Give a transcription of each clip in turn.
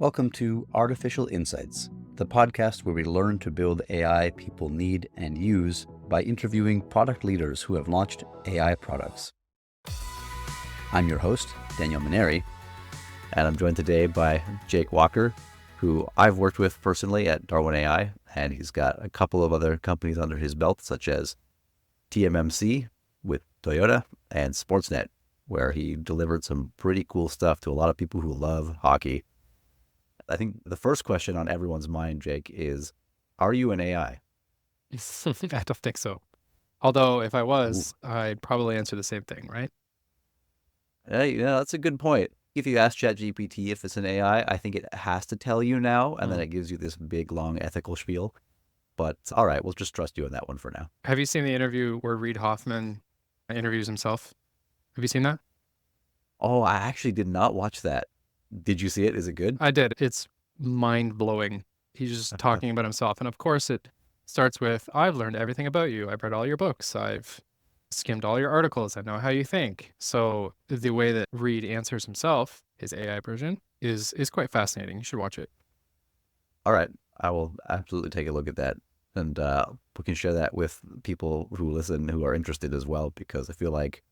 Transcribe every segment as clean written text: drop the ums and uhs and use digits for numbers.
Welcome to Artificial Insights, the podcast where we learn to build AI people need and use by interviewing product leaders who have launched AI products. I'm your host, Daniel Maneri, and I'm joined today by Jake Walker, who I've worked with personally at DarwinAI, and he's got a couple of other companies under his belt, such as TMMC with Toyota and Sportsnet, where he delivered some pretty cool stuff to a lot of people who love hockey. I think the first question on everyone's mind, Jake, is, are you an AI? I don't think so. Although if I was, I'd probably answer the same thing, right? Yeah, that's a good point. If you ask ChatGPT if it's an AI, I think it has to tell you now, and then it gives you this big, long ethical spiel. But all right, we'll just trust you on that one for now. Have you seen the interview where Reid Hoffman interviews himself? Have you seen that? Oh, I actually did not watch that. Did you see it? Is it good? I did. It's mind-blowing. He's just talking about himself. And of course, it starts with, I've learned everything about you. I've read all your books. I've skimmed all your articles. I know how you think. So the way that Reid answers himself, his AI version, is quite fascinating. You should watch it. All right, I will absolutely take a look at that. And we can share that with people who listen who are interested as well, because I feel like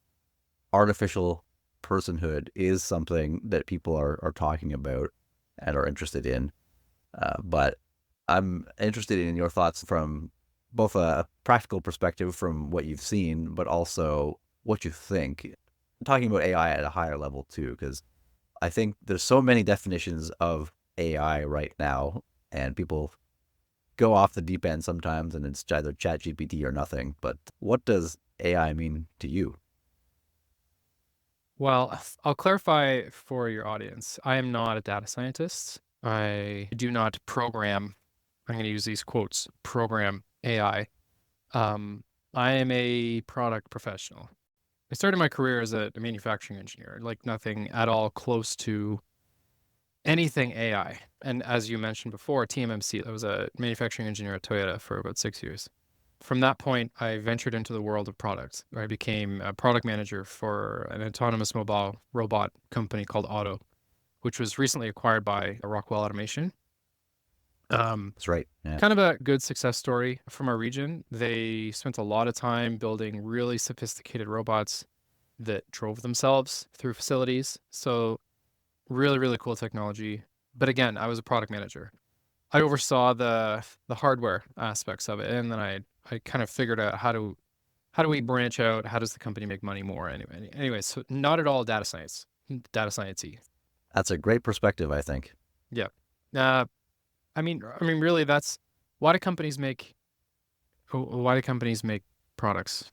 artificial personhood is something that people are talking about and are interested in. But I'm interested in your thoughts from both a practical perspective from what you've seen, but also what you think. I'm talking about AI at a higher level too, because I think there's so many definitions of AI right now, and people go off the deep end sometimes, and it's either ChatGPT or nothing. But what does AI mean to you? Well, I'll clarify for your audience. I am not a data scientist. I do not program, I'm going to use these quotes, program AI. I am a product professional. I started my career as a manufacturing engineer, like nothing at all close to anything AI. And as you mentioned before, TMMC, I was a manufacturing engineer at Toyota for about 6 years. From that point, I ventured into the world of products, where I became a product manager for an autonomous mobile robot company called Otto, which was recently acquired by Rockwell Automation. That's right. Yeah. Kind of a good success story from our region. They spent a lot of time building really sophisticated robots that drove themselves through facilities. So really, really cool technology. But again, I was a product manager. I oversaw the hardware aspects of it, and then I kind of figured out how do we branch out? How does the company make money more? Anyway, so not at all data science-y. That's a great perspective, I think. Yeah. Uh, really, that's why do companies make products?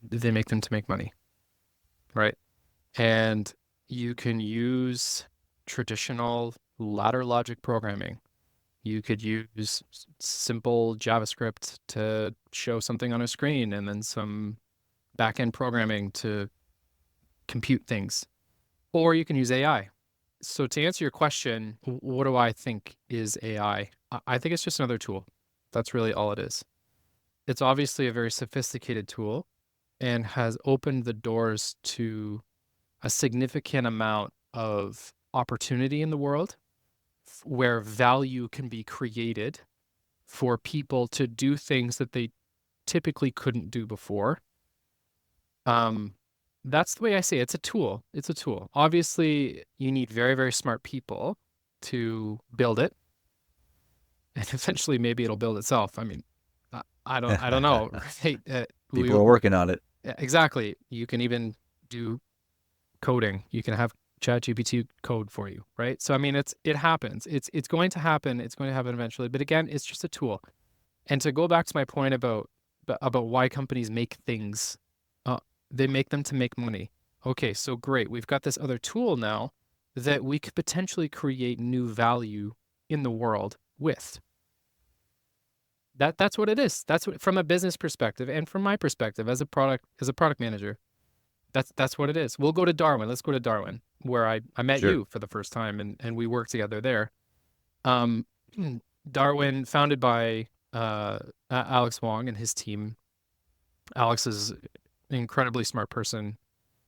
They make them to make money, right? And you can use traditional ladder logic programming. You could use simple JavaScript to show something on a screen and then some back-end programming to compute things. Or you can use AI. So to answer your question, what do I think is AI? I think it's just another tool. That's really all it is. It's obviously a very sophisticated tool and has opened the doors to a significant amount of opportunity in the world where value can be created for people to do things that they typically couldn't do before. That's the way I say it. It's a tool. It's a tool. Obviously, you need very, very smart people to build it, and eventually, maybe it'll build itself. I mean, I don't know. Right? People are working on it. Exactly. You can even do coding. You can have ChatGPT code for you, right? So I mean, it happens. It's going to happen. It's going to happen eventually. But again, it's just a tool. And to go back to my point about why companies make things, they make them to make money. Okay, so great. We've got this other tool now that we could potentially create new value in the world with. That's what it is. That's what, from a business perspective and from my perspective as a product manager. That's what it is. We'll go to Darwin. Let's go to Darwin, where I met Sure. you for the first time and we worked together there. Um, Darwin, founded by Alex Wong and his team. Alex is an incredibly smart person.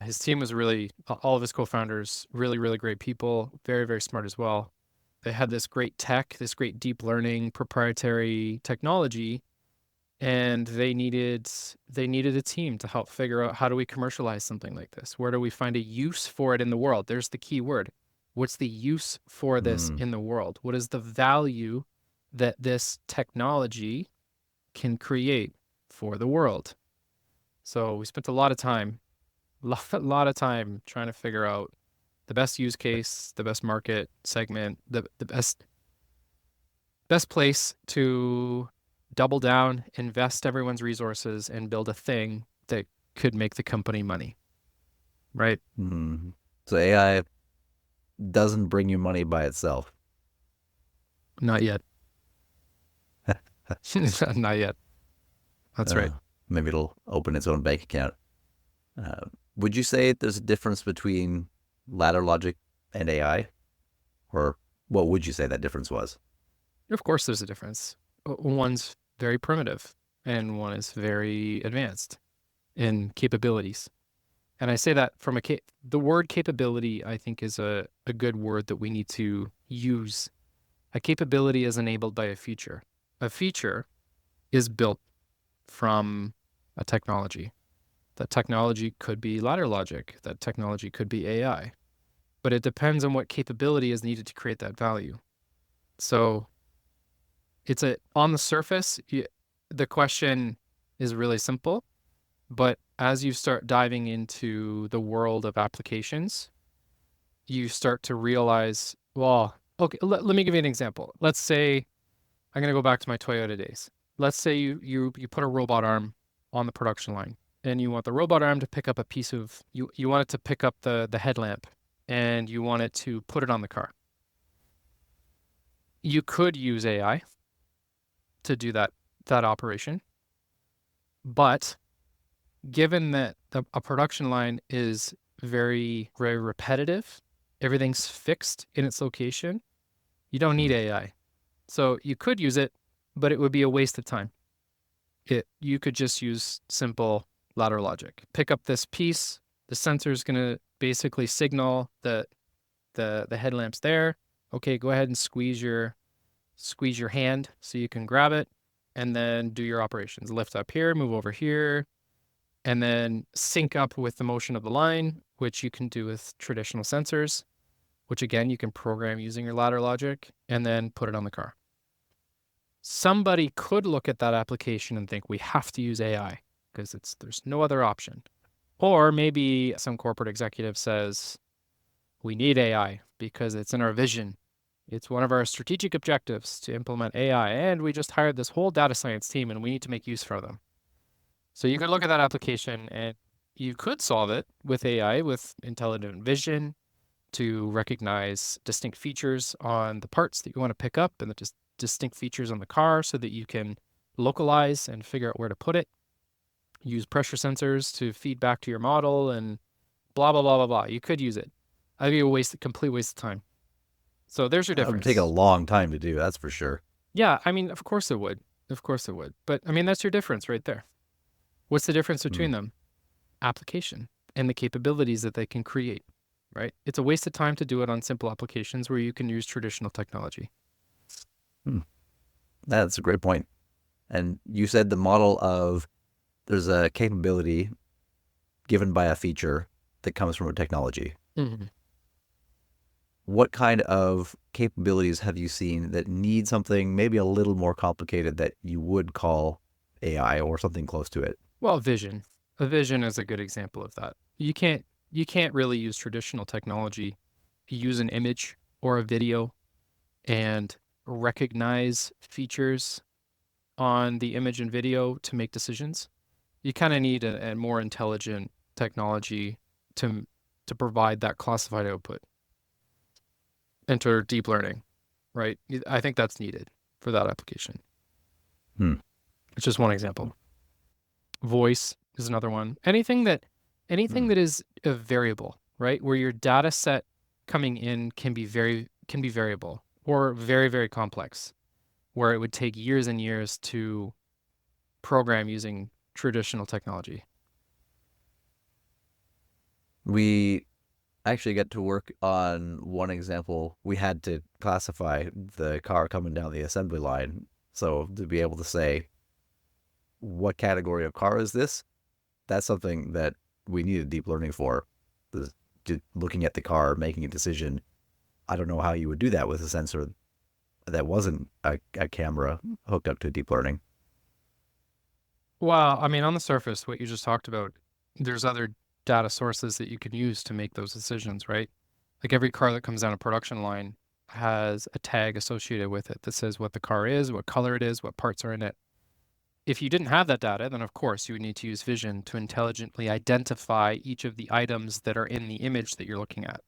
His team was really, all of his co-founders, really, really great people, very, very smart as well. They had this great tech, this great deep learning proprietary technology, and they needed a team to help figure out, how do we commercialize something like this? Where do we find a use for it in the world? There's the key word. What's the use for this Mm. in the world? What is the value that this technology can create for the world? So we spent a lot of time, a lot of time trying to figure out the best use case, the best market segment, the best place to double down, invest everyone's resources, and build a thing that could make the company money, right? Mm. So AI doesn't bring you money by itself. Not yet. Not yet. That's right. Uh, Maybe it'll open its own bank account. Uh, would you say there's a difference between ladder logic and AI? Or what would you say that difference was? Of course, there's a difference. One's very primitive and one is very advanced in capabilities. And I say that from the word capability, I think, is a good word that we need to use. A capability is enabled by a feature. A feature is built from a technology. That technology could be ladder logic. That technology could be AI. But it depends on what capability is needed to create that value. So on the surface, the question is really simple. But as you start diving into the world of applications, you start to realize, well, okay, let me give you an example. Let's say I'm going to go back to my Toyota days. Let's say you put a robot arm on the production line and you want the robot arm to pick up a piece of, you want it to pick up the headlamp and you want it to put it on the car. You could use AI to do that operation, but given that a production line is very, very repetitive, everything's fixed in its location, you don't need AI. So you could use it, but it would be a waste of time. You could just use simple ladder logic. Pick up this piece, the sensor is going to basically signal that the headlamp's there. Okay, go ahead and squeeze your hand so you can grab it and then do your operations. Lift up here, move over here, and then sync up with the motion of the line, which you can do with traditional sensors, which again, you can program using your ladder logic, and then put it on the car. Somebody could look at that application and think we have to use AI because there's no other option. Or maybe some corporate executive says we need AI because it's in our vision. It's one of our strategic objectives to implement AI, and we just hired this whole data science team and we need to make use for them. So you could look at that application and you could solve it with AI, with intelligent vision to recognize distinct features on the parts that you want to pick up and the distinct features on the car so that you can localize and figure out where to put it. Use pressure sensors to feed back to your model and blah, blah, blah, blah, blah. You could use it. That'd be a complete waste of time. So there's your That would take a difference. long time to do, that's for sure. Yeah, I mean, of course it would. Of course it would. But I mean, that's your difference right there. What's the difference Hmm. between them? Application and the capabilities that they can create, right? It's a waste of time to do it on simple applications where you can use traditional technology. Hmm. That's a great point. And you said the model of there's a capability given by a feature that comes from a technology. Mm-hmm. What kind of capabilities have you seen that need something maybe a little more complicated that you would call AI or something close to it? Well, vision. A vision is a good example of that. You can't really use traditional technology, use an image or a video and recognize features on the image and video to make decisions. You kind of need a more intelligent technology to provide that classified output. Enter deep learning, right? I think that's needed for that application. Hmm. It's just one example. Voice is another one. Anything Hmm. that is a variable, right? Where your data set coming in can be variable or very, very complex, where it would take years and years to program using traditional technology. We I actually get to work on one example. We had to classify the car coming down the assembly line. So to be able to say, what category of car is this? That's something that we needed deep learning for. Looking at the car, making a decision. I don't know how you would do that with a sensor that wasn't a camera hooked up to deep learning. Well, I mean, on the surface, what you just talked about, there's other data sources that you can use to make those decisions, right? Like every car that comes down a production line has a tag associated with it that says what the car is, what color it is, what parts are in it. If you didn't have that data, then of course you would need to use vision to intelligently identify each of the items that are in the image that you're looking at.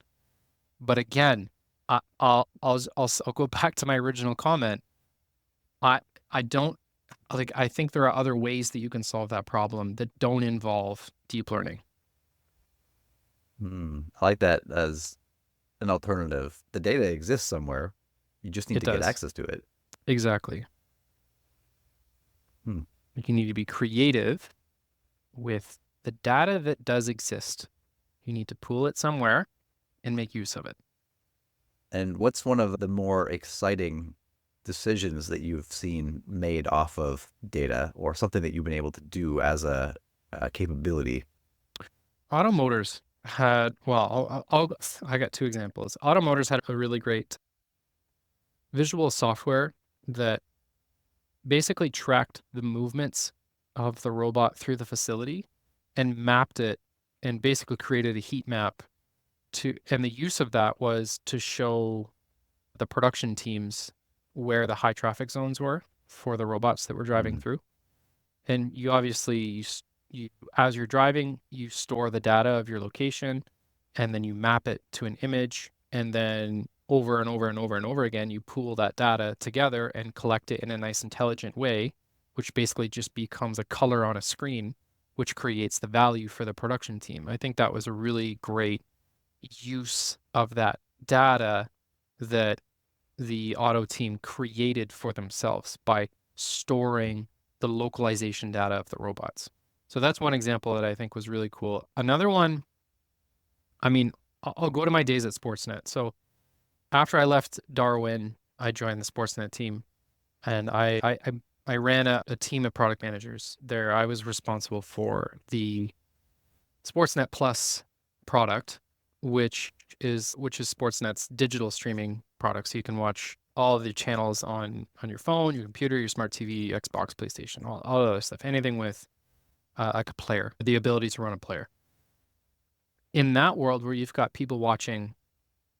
But again, I'll go back to my original comment. I I don't like I think there are other ways that you can solve that problem that don't involve deep learning. I like that as an alternative. The data exists somewhere. You just need It to get does. access to it. Exactly. Hmm. You need to be creative with the data that does exist. You need to pool it somewhere and make use of it. And what's one of the more exciting decisions that you've seen made off of data or something that you've been able to do as a capability? Otto Motors had, well, I got two examples. Otto Motors had a really great visual software that basically tracked the movements of the robot through the facility and mapped it and basically created a heat map and the use of that was to show the production teams where the high traffic zones were for the robots that were driving Mm. through. And you obviously, you as you're driving, you store the data of your location and then you map it to an image. And then over and over and over and over again, you pool that data together and collect it in a nice, intelligent way, which basically just becomes a color on a screen, which creates the value for the production team. I think that was a really great use of that data that the auto team created for themselves by storing the localization data of the robots. So that's one example that I think was really cool. Another one, I mean, I'll go to my days at Sportsnet. So after I left Darwin, I joined the Sportsnet team and I ran a team of product managers there. I was responsible for the Sportsnet Plus product, which is Sportsnet's digital streaming product. So you can watch all of the channels on your phone, your computer, your smart TV, Xbox, PlayStation, all the other stuff. Anything with like a player, the ability to run a player. In that world where you've got people watching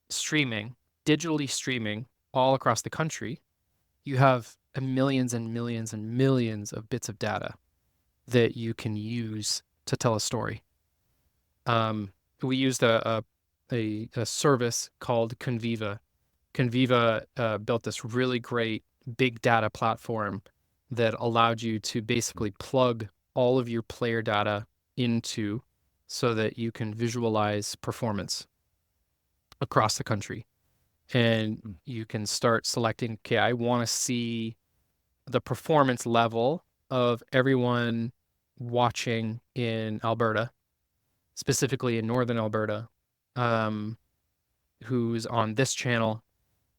streaming, digitally streaming all across the country, you have millions and millions and millions of bits of data that you can use to tell a story. We used a service called Conviva. Conviva built this really great big data platform that allowed you to basically plug all of your player data into so that you can visualize performance across the country. And you can start selecting, okay, I want to see the performance level of everyone watching in Alberta, specifically in northern Alberta, um, who's on this channel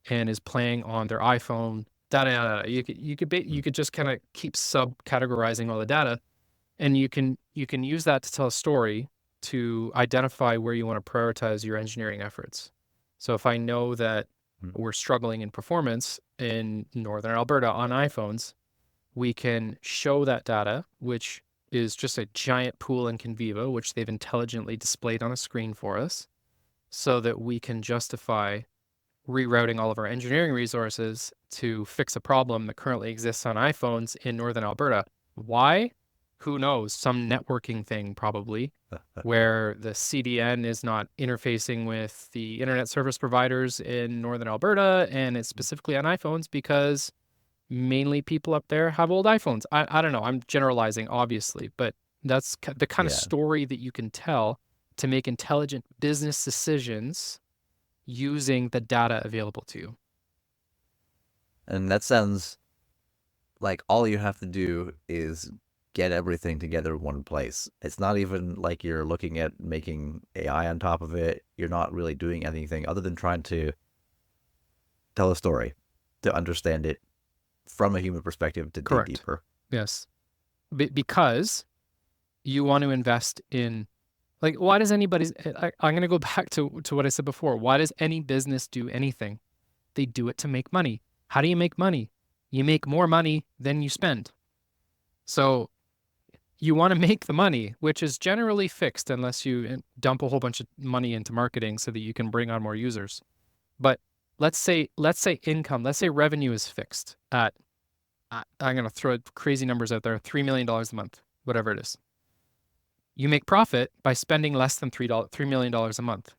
and is playing on their iPhone. Data. You could just kind of keep subcategorizing all the data, and you can use that to tell a story to identify where you want to prioritize your engineering efforts. So if I know that we're struggling in performance in northern Alberta on iPhones, we can show that data, which is just a giant pool in Conviva, which they've intelligently displayed on a screen for us, so that we can justify rerouting all of our engineering resources to fix a problem that currently exists on iPhones in northern Alberta. Why? Who knows? Some networking thing, probably, where the CDN is not interfacing with the internet service providers in northern Alberta, and it's specifically on iPhones because mainly people up there have old iPhones. I don't know. I'm generalizing, obviously, but that's the kind of Yeah. story that you can tell to make intelligent business decisions using the data available to you. And that sounds like all you have to do is get everything together in one place. It's not even like you're looking at making AI on top of it. You're not really doing anything other than trying to tell a story, to understand it from a human perspective, to dig Correct. deeper. Yes. Because you want to invest in, like, why does anybody's, I'm going to go back to what I said before. Why does any business do anything? They do it to make money. How do you make money? You make more money than you spend. So you want to make the money, which is generally fixed unless you dump a whole bunch of money into marketing so that you can bring on more users. But let's say income, let's say revenue is fixed at, I'm going to throw crazy numbers out there, $3 million a month, whatever it is. You make profit by spending less than $3 million a month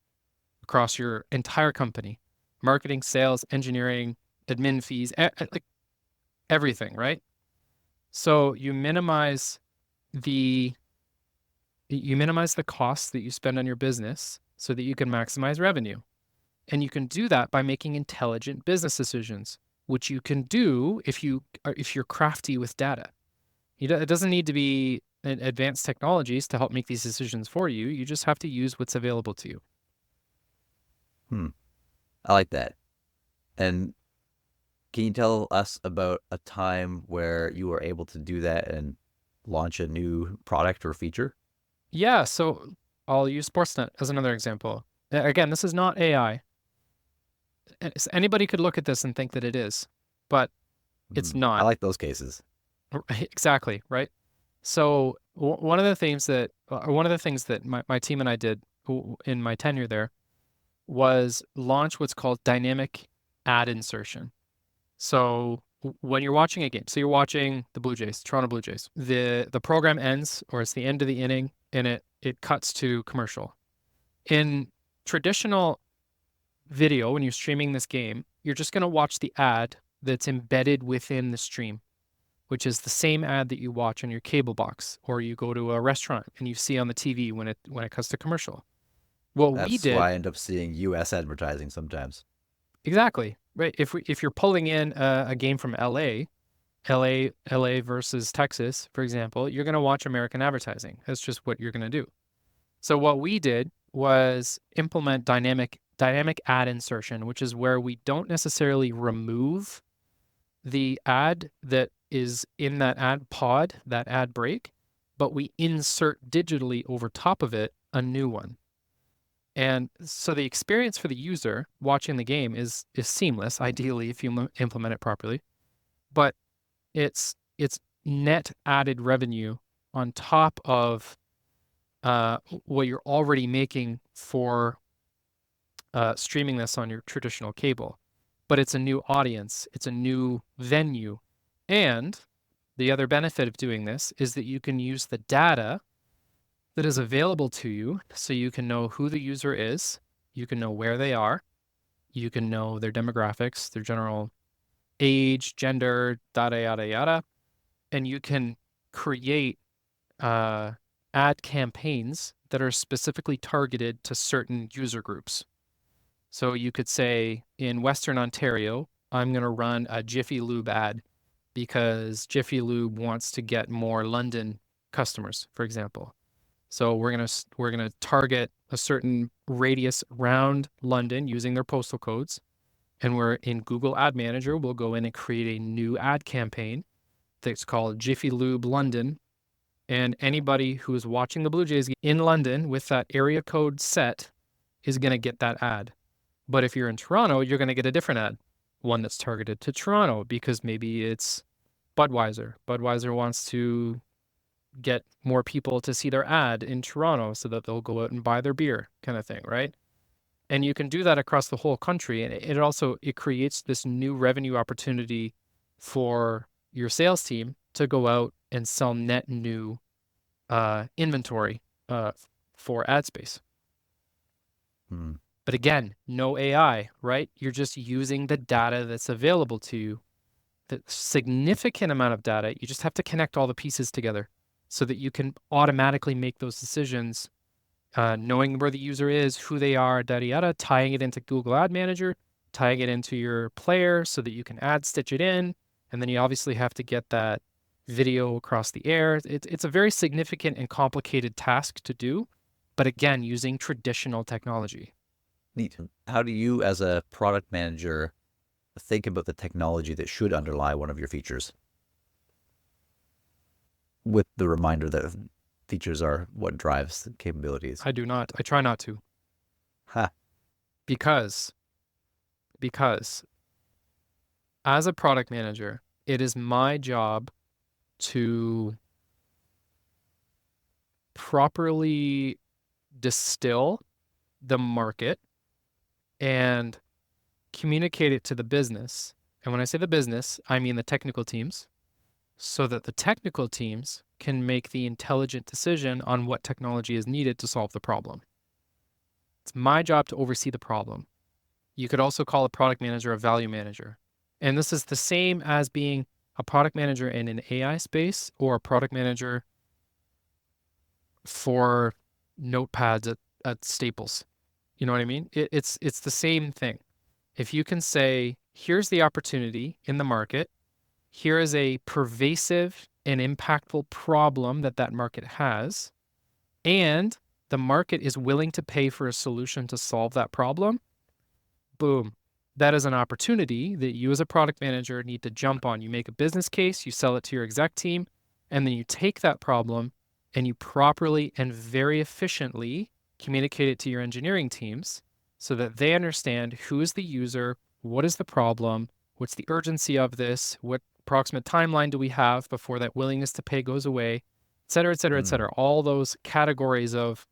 across your entire company, marketing, sales, engineering, admin fees, like everything, right? So the you minimize the costs that you spend on your business so that you can maximize revenue. And you can do that by making intelligent business decisions, which you can do if you're crafty with data. It doesn't need to be advanced technologies to help make these decisions for you. You just have to use what's available to you. I like that. And can you tell us about a time where you were able to do that and launch a new product or feature? Yeah, so I'll use Sportsnet as another example. Again, this is not AI. Anybody could look at this and think that it is, but it's I not. like those cases. Exactly, right? So one of the things that my team and I did in my tenure there was launch what's called dynamic ad insertion. So when you're watching a game, so you're watching the Blue Jays, Toronto Blue Jays, the program ends or it's the end of the inning and it cuts to commercial. In traditional video, when you're streaming this game, you're just going to watch the ad that's embedded within the stream, which is the same ad that you watch on your cable box or you go to a restaurant and you see on the TV when it cuts to commercial. What we That's did why I end up seeing US advertising sometimes. exactly, right? If you're pulling in a game from LA versus Texas, for example, you're going to watch American advertising. That's just what you're going to do. So what we did was implement dynamic ad insertion, which is where we don't necessarily remove the ad that is in that ad pod, that ad break, but we insert digitally over top of it a new one. And so the experience for the user watching the game is seamless, ideally, if you implement it properly. But it's net added revenue on top of what you're already making for streaming this on your traditional cable. But it's a new audience, it's a new venue. And the other benefit of doing this is that you can use the data that is available to you so you can know who the user is, you can know where they are, you can know their demographics, their general age, gender, yada, yada, yada. And you can create ad campaigns that are specifically targeted to certain user groups. So you could say in Western Ontario, I'm going to run a Jiffy Lube ad because Jiffy Lube wants to get more London customers, for example. So we're going to target a certain radius around London using their postal codes. And we're in Google Ad Manager, we'll go in and create a new ad campaign that's called Jiffy Lube London. And anybody who is watching the Blue Jays in London with that area code set is going to get that ad. But if you're in Toronto, you're going to get a different ad, one that's targeted to Toronto because maybe it's Budweiser. Budweiser wants to get more people to see their ad in Toronto so that they'll go out and buy their beer, kind of thing, right? And you can do that across the whole country. And it creates this new revenue opportunity for your sales team to go out and sell net new inventory for ad space. Hmm. But again, no AI, right? You're just using the data that's available to you. The significant amount of data, you just have to connect all the pieces together so that you can automatically make those decisions, knowing where the user is, who they are, yada yada, tying it into Google Ad Manager, tying it into your player so that you can ad stitch it in. And then you obviously have to get that video across the air. It's a very significant and complicated task to do, but again, using traditional technology. Neat. How do you, as a product manager, think about the technology that should underlie one of your features? With the reminder that features are what drives the capabilities. I do not. I try not to. Ha. Because as a product manager, it is my job to properly distill the market and communicate it to the business. And when I say the business, I mean the technical teams, so that the technical teams can make the intelligent decision on what technology is needed to solve the problem. It's my job to oversee the problem. You could also call a product manager a value manager. And this is the same as being a product manager in an AI space or a product manager for notepads at Staples. You know what I mean? It's the same thing. If you can say, here's the opportunity in the market, here is a pervasive and impactful problem that market has, and the market is willing to pay for a solution to solve that problem, boom. That is an opportunity that you as a product manager need to jump on. You make a business case, you sell it to your exec team, and then you take that problem and you properly and very efficiently communicate it to your engineering teams so that they understand who is the user, what is the problem, what's the urgency of this, what approximate timeline do we have before that willingness to pay goes away, et cetera, et cetera, et cetera. All those categories of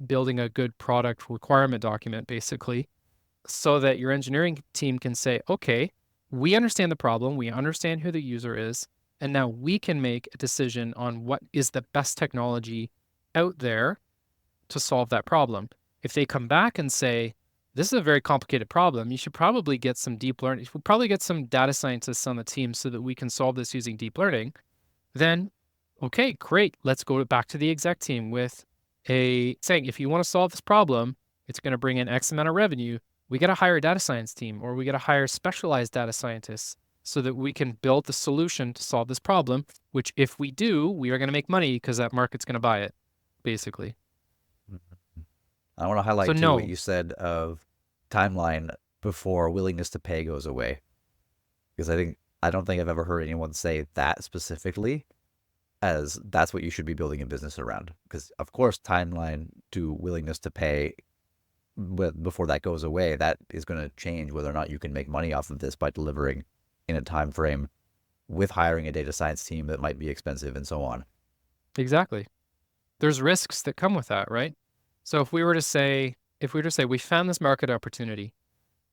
building a good product requirement document, basically, so that your engineering team can say, okay, we understand the problem, we understand who the user is, and now we can make a decision on what is the best technology out there to solve that problem. If they come back and say, this is a very complicated problem, you should probably get some deep learning, you should probably get some data scientists on the team so that we can solve this using deep learning, then, okay, great, let's go back to the exec team with saying, if you want to solve this problem, it's going to bring in X amount of revenue, we got to hire a data science team, or we got to hire specialized data scientists so that we can build the solution to solve this problem, which if we do, we are going to make money because that market's going to buy it, basically. I want to So highlight too no, what you said of timeline before willingness to pay goes away. Because I don't think I've ever heard anyone say that specifically as that's what you should be building a business around. Because of course timeline to willingness to pay, but before that goes away, that is going to change whether or not you can make money off of this by delivering in a time frame with hiring a data science team that might be expensive and so on. exactly. There's risks that come with that, right? So if we were to say we found this market opportunity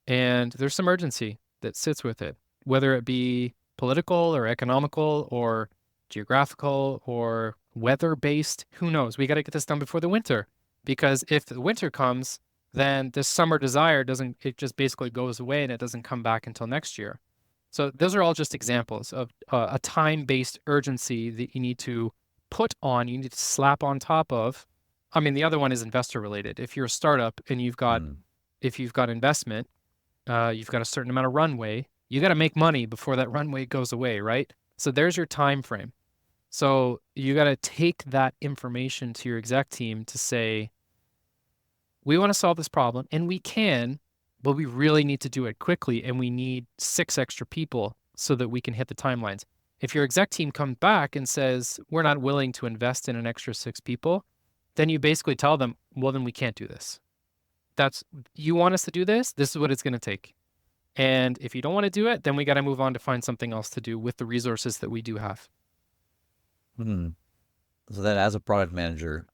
and there's some urgency that sits with it, whether it be political or economical or geographical or weather based, who knows? We got to get this done before the winter, because if the winter comes, then this summer desire it just basically goes away and it doesn't come back until next year. So those are all just examples of a time based urgency that you need to you need to slap on top of. I mean, the other one is investor related. If you're a startup and if you've got investment, you've got a certain amount of runway, you got to make money before that runway goes away, right? So there's your time frame. So you got to take that information to your exec team to say, we want to solve this problem and we can, but we really need to do it quickly and we need 6 extra people so that we can hit the timelines. If your exec team comes back and says, we're not willing to invest in an extra 6 people, then you basically tell them, well, then we can't do this. You want us to do this? This is what it's going to take. And if you don't want to do it, then we got to move on to find something else to do with the resources that we do have. So then as a product manager,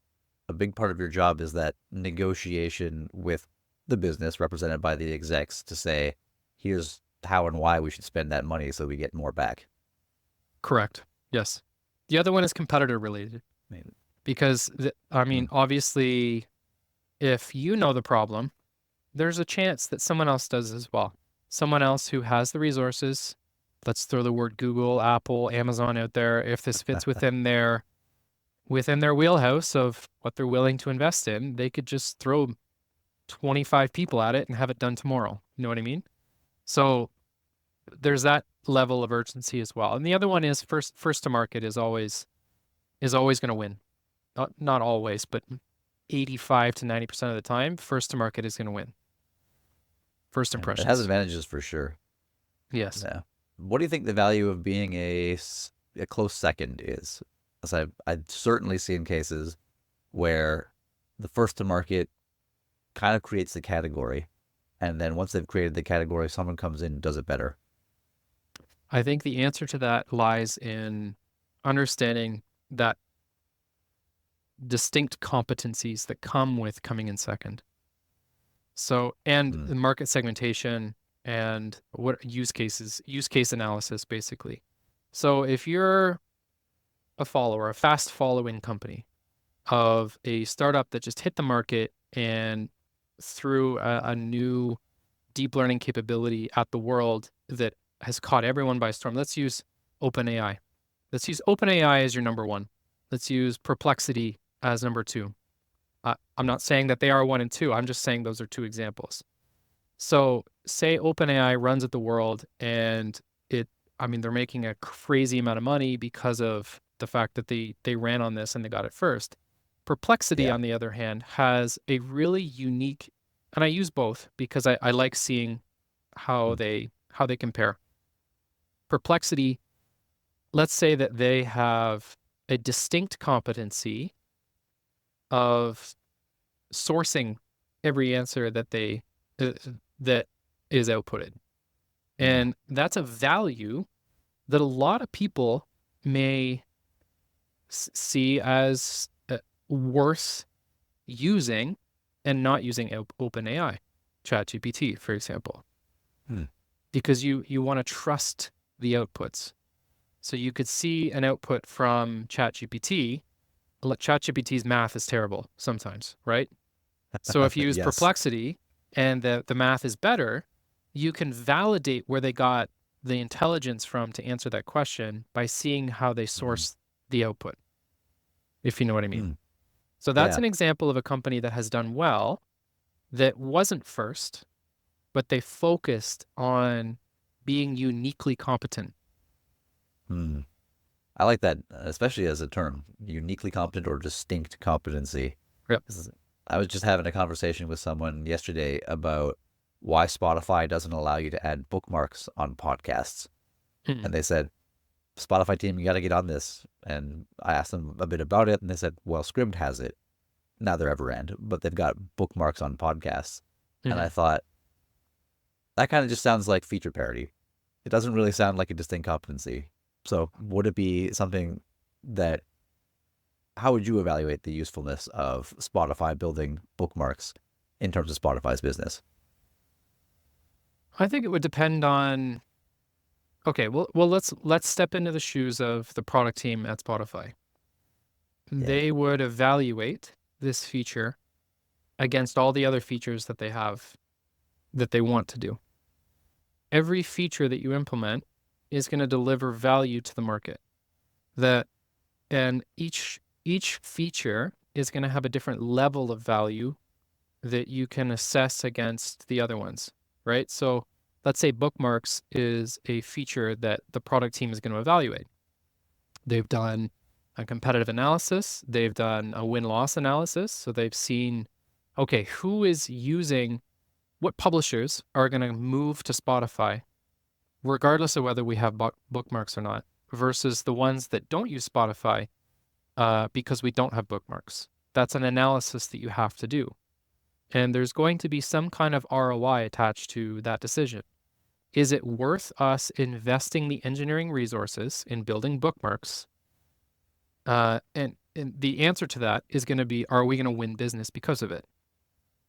a big part of your job is that negotiation with the business represented by the execs to say, here's how and why we should spend that money so we get more back. Correct. Yes. The other one is competitor related. Maybe. Because, obviously, if you know the problem, there's a chance that someone else does as well. Someone else who has the resources. Let's throw the word Google, Apple, Amazon out there. If this fits within their wheelhouse of what they're willing to invest in, they could just throw 25 people at it and have it done tomorrow. You know what I mean? So there's that level of urgency as well. And the other one is first to market is always going to win. Not always, but 85 to 90% of the time, first to market is going to win. First Yeah, it has impressions. advantages for sure. Yes. Yeah. What do you think the value of being a close second is? As I've certainly seen cases where the first to market kind of creates the category, and then once they've created the category, someone comes in and does it better. I think the answer to that lies in understanding that distinct competencies that come with coming in second. So, and Hmm. the market segmentation and what use case analysis, basically. So if you're a follower, a fast following company of a startup that just hit the market and threw a new deep learning capability at the world that has caught everyone by storm. Let's use OpenAI. Let's use OpenAI as your number one. Let's use Perplexity as number two. I'm not saying that they are one and two. I'm just saying those are two examples. So say OpenAI runs at the world and I mean, they're making a crazy amount of money because of the fact that they ran on this and they got it first. Perplexity, Yeah. on the other hand, has a really unique, and I use both because I like seeing how Hmm. they compare. Perplexity, let's say that they have a distinct competency of sourcing every answer uh, that is outputted. Hmm. And that's a value that a lot of people may see as worth using and not using OpenAI, ChatGPT, for example, Hmm. because you want to trust the outputs. So you could see an output from ChatGPT. ChatGPT's math is terrible sometimes, right? So if you use Yes. Perplexity and the math is better, you can validate where they got the intelligence from to answer that question by seeing how they Hmm. source the output, if you know what I mean. Hmm. So that's Yeah. an example of a company that has done well that wasn't first, but they focused on being uniquely competent. Hmm. I like that, especially as a term, uniquely competent or distinct competency. Yep. 'Cause I was just having a conversation with someone yesterday about why Spotify doesn't allow you to add bookmarks on podcasts. Mm. And they said, Spotify team, you got to get on this. And I asked them a bit about it, and they said, well, Scribd has it. Not their ever end, but they've got bookmarks on podcasts. And I Mm. thought, that kind of just sounds like feature parity. It doesn't really sound like a distinct competency. So would it be something that, how would you evaluate the usefulness of Spotify building bookmarks in terms of Spotify's business? I think it would depend on. Okay, well, let's step into the shoes of the product team at Spotify. Yeah. They would evaluate this feature against all the other features that they have that they want to do. Every feature that you implement is going to deliver value to the market. That and each feature is going to have a different level of value that you can assess against the other ones, right? So let's say bookmarks is a feature that the product team is going to evaluate. They've done a competitive analysis, they've done a win-loss analysis, so they've seen, okay, who is using what publishers are going to move to Spotify, regardless of whether we have bookmarks or not, versus the ones that don't use Spotify because we don't have bookmarks. That's an analysis that you have to do. And there's going to be some kind of ROI attached to that decision. Is it worth us investing the engineering resources in building bookmarks? And the answer to that is going to be, are we going to win business because of it?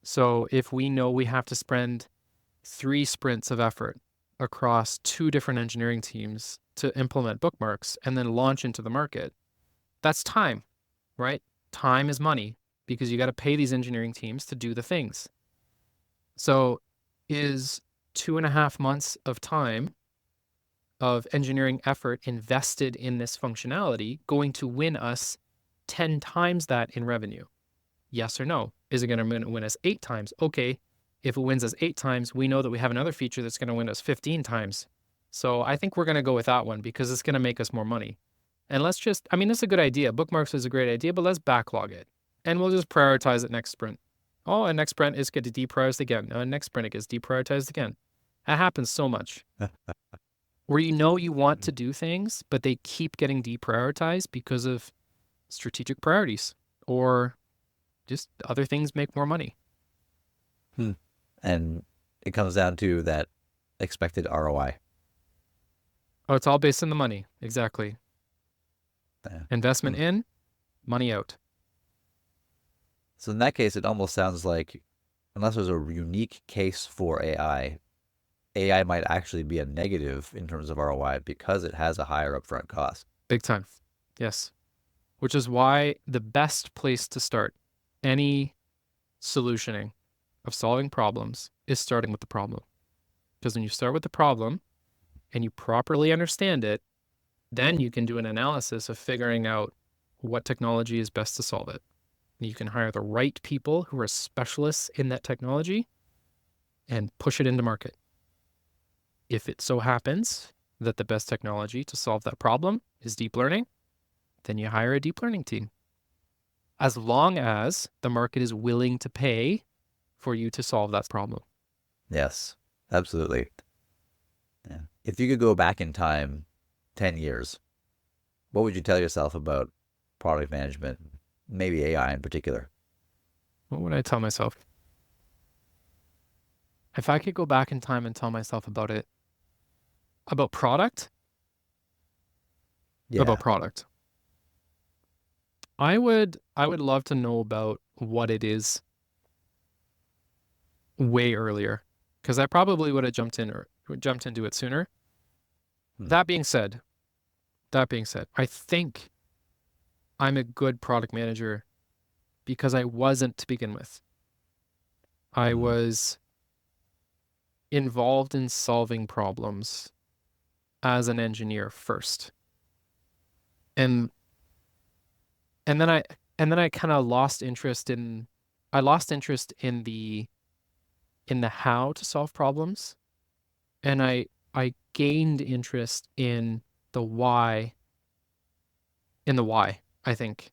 So if we know we have to spend 3 sprints of effort across 2 different engineering teams to implement bookmarks and then launch into the market, that's time, right? Time is money because you got to pay these engineering teams to do the things. So is 2.5 months of time of engineering effort invested in this functionality going to win us 10 times that in revenue? Yes or no? Is it going to win us 8 times? Okay. If it wins us 8 times, we know that we have another feature that's going to win us 15 times So I think we're going to go with that one because it's going to make us more money. And let's just, I mean, it's a good idea. Bookmarks is a great idea, but let's backlog it. And we'll just prioritize it next sprint. Oh, and next sprint it's going to deprioritized again. Next sprint it gets deprioritized again. That happens so much. Where you want to do things, but they keep getting deprioritized because of strategic priorities or just other things make more money. And it comes down to that expected ROI. Oh, it's all based on the money. Exactly. Yeah. Investment in, money out. So in that case, it almost sounds like, unless there's a unique case for AI might actually be a negative in terms of ROI because it has a higher upfront cost. Big time. Yes. Which is why the best place to start any solutioning of solving problems is starting with the problem. Because when you start with the problem and you properly understand it, then you can do an analysis of figuring out what technology is best to solve it. And you can hire the right people who are specialists in that technology and push it into market. If it so happens that the best technology to solve that problem is deep learning, then you hire a deep learning team. As long as the market is willing to pay for you to solve that problem. Yes, absolutely. Yeah. If you could go back in time 10 years, what would you tell yourself about product management, maybe AI in particular? What would I tell myself? If I could go back in time and tell myself about it, about product, Yeah. I would love to know about what it is way earlier, because I probably would have jumped into it sooner. That being said, I think I'm a good product manager because I wasn't to begin with. I was involved in solving problems as an engineer first. And then I kind of lost interest in the how to solve problems, and I gained interest in the why, I think.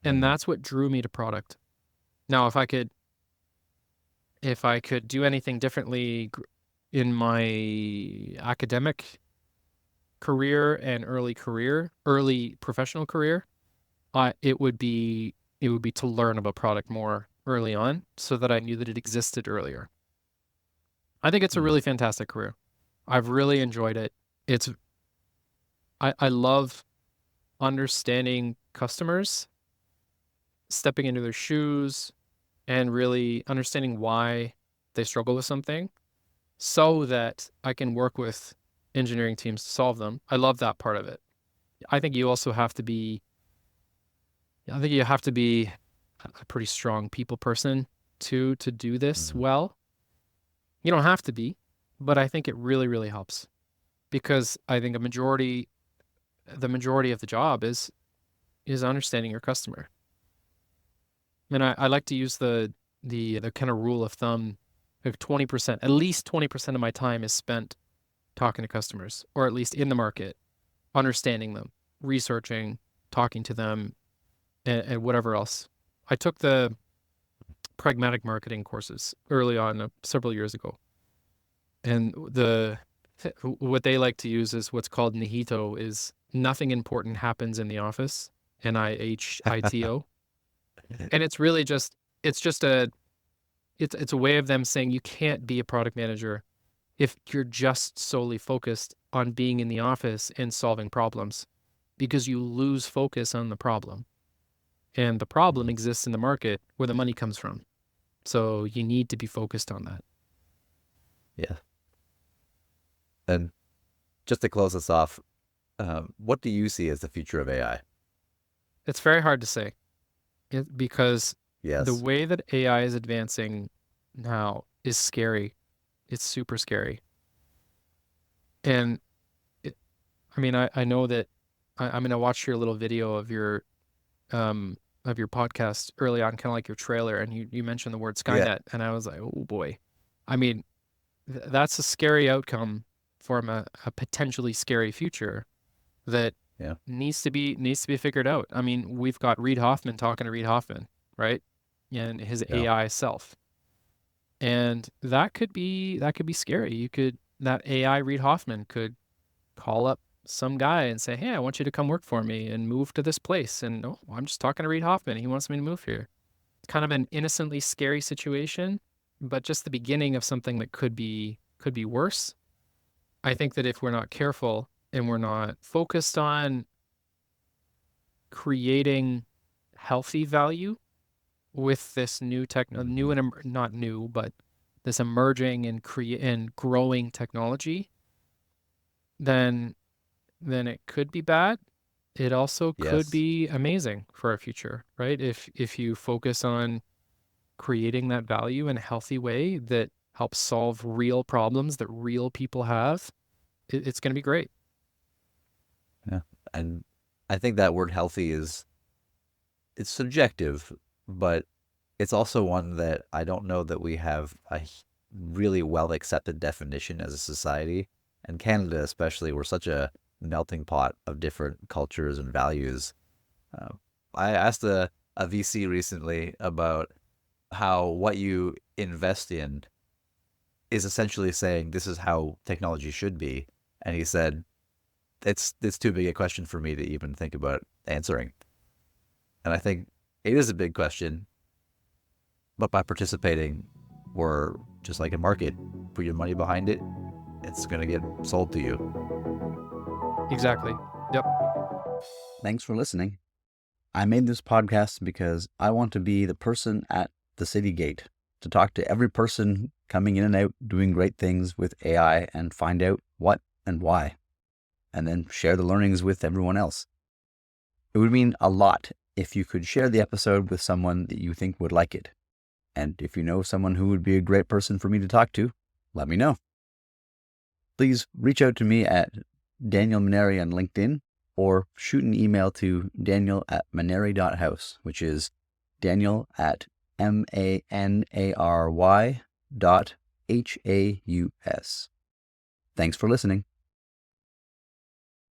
And that's what drew me to product. Now, if I could do anything differently in my academic career and early professional career, it would be to learn about product more early on so that I knew that it existed earlier. I think it's a really fantastic career. I've really enjoyed it. I love understanding customers, stepping into their shoes, and really understanding why they struggle with something so that I can work with engineering teams to solve them. I love that part of it. I think you have to be a pretty strong people person to do this well. You don't have to be, but I think it really, really helps because I think the majority of the job is understanding your customer. And I like to use the kind of rule of thumb of 20%, at least 20% of my time is spent talking to customers, or at least in the market, understanding them, researching, talking to them, and whatever else. I took the pragmatic marketing courses early on, several years ago. And what they like to use is what's called Nihito, is nothing important happens in the office, NIHITO. And it's really just a way of them saying you can't be a product manager if you're just solely focused on being in the office and solving problems, because you lose focus on the problem. And the problem exists in the market where the money comes from. So you need to be focused on that. Yeah. And just to close us off, what do you see as the future of AI? It's very hard to say because Yes. the way that AI is advancing now is scary. It's super scary. And I know that I'm going to watch your little video of your podcast early on, kind of like your trailer, and you mentioned the word Skynet, and I was like, oh boy. I mean, that's a scary outcome form a potentially scary future that Yeah. needs to be figured out. I mean, we've got Reid Hoffman talking to Reid Hoffman, right? And his Yeah. AI self. And that could be scary. That AI Reid Hoffman could call up some guy and say, "Hey, I want you to come work for me and move to this place." And oh, I'm just talking to Reid Hoffman. He wants me to move here. It's kind of an innocently scary situation, but just the beginning of something that could be worse. I think that if we're not careful and we're not focused on creating healthy value with this new and not new, but this emerging and growing technology, then it could be bad. It also could Yes. be amazing for our future, right? If you focus on creating that value in a healthy way that helps solve real problems that real people have, it's going to be great. Yeah. And I think that word healthy it's subjective, but it's also one that I don't know that we have a really well accepted definition as a society. And Canada, especially, we're such a melting pot of different cultures and values. Uh, I asked a VC recently about how what you invest in is essentially saying this is how technology should be. And he said, it's too big a question for me to even think about answering. And I think it is a big question, but by participating, or just like a market, put your money behind it, it's going to get sold to you. Exactly. Yep. Thanks for listening. I made this podcast because I want to be the person at the city gate to talk to every person coming in and out doing great things with AI and find out what and why, and then share the learnings with everyone else. It would mean a lot if you could share the episode with someone that you think would like it. And if you know someone who would be a great person for me to talk to, let me know. Please reach out to me at Daniel Maneri on LinkedIn, or shoot an email to daniel@maneri.house, which is Daniel@MANARY.HAUS. Thanks for listening.